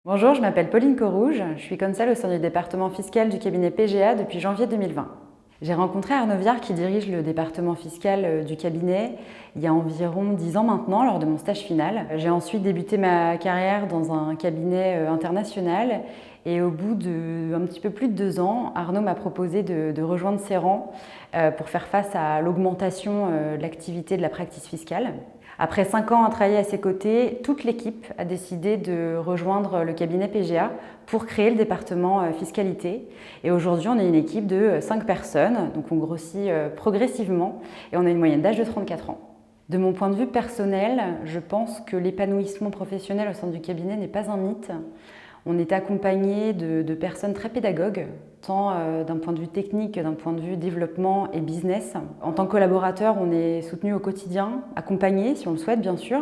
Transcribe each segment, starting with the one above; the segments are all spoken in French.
Bonjour, je m'appelle Pauline Corouge, je suis conseil au sein du département fiscal du cabinet PGA depuis janvier 2020. J'ai rencontré Arnaud Viard qui dirige le département fiscal du cabinet il y a environ 10 ans maintenant lors de mon stage final. J'ai ensuite débuté ma carrière dans un cabinet international et au bout de un petit peu plus de 2 ans, Arnaud m'a proposé de rejoindre ses rangs pour faire face à l'augmentation de l'activité de la practice fiscale. Après 5 ans à travailler à ses côtés, toute l'équipe a décidé de rejoindre le cabinet PGA pour créer le département fiscalité. Et aujourd'hui, on est une équipe de 5 personnes, donc on grossit progressivement et on a une moyenne d'âge de 34 ans. De mon point de vue personnel, je pense que l'épanouissement professionnel au sein du cabinet n'est pas un mythe. On est accompagné de personnes très pédagogues, tant d'un point de vue technique que d'un point de vue développement et business. En tant que collaborateur, on est soutenu au quotidien, accompagné si on le souhaite bien sûr.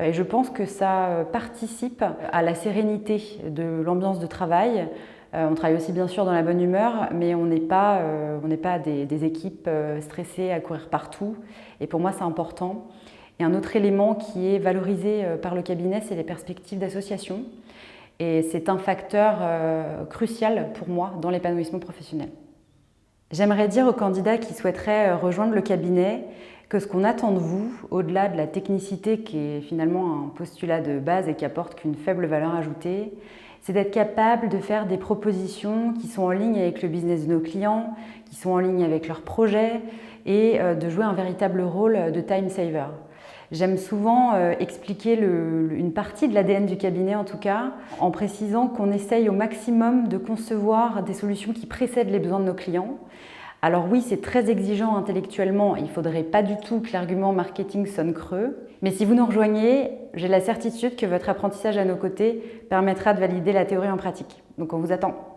Et je pense que ça participe à la sérénité de l'ambiance de travail. On travaille aussi bien sûr dans la bonne humeur, mais on n'est pas des équipes stressées à courir partout. Et pour moi, c'est important. Et un autre élément qui est valorisé par le cabinet, c'est les perspectives d'association. Et c'est un facteur crucial pour moi dans l'épanouissement professionnel. J'aimerais dire aux candidats qui souhaiteraient rejoindre le cabinet que ce qu'on attend de vous, au-delà de la technicité qui est finalement un postulat de base et qui apporte qu'une faible valeur ajoutée, c'est d'être capable de faire des propositions qui sont en ligne avec le business de nos clients, qui sont en ligne avec leurs projets et de jouer un véritable rôle de time saver. J'aime souvent expliquer une partie de l'ADN du cabinet en tout cas, en précisant qu'on essaye au maximum de concevoir des solutions qui précèdent les besoins de nos clients. Alors oui, c'est très exigeant intellectuellement, il ne faudrait pas du tout que l'argument marketing sonne creux, mais si vous nous rejoignez, j'ai la certitude que votre apprentissage à nos côtés permettra de valider la théorie en pratique. Donc on vous attend.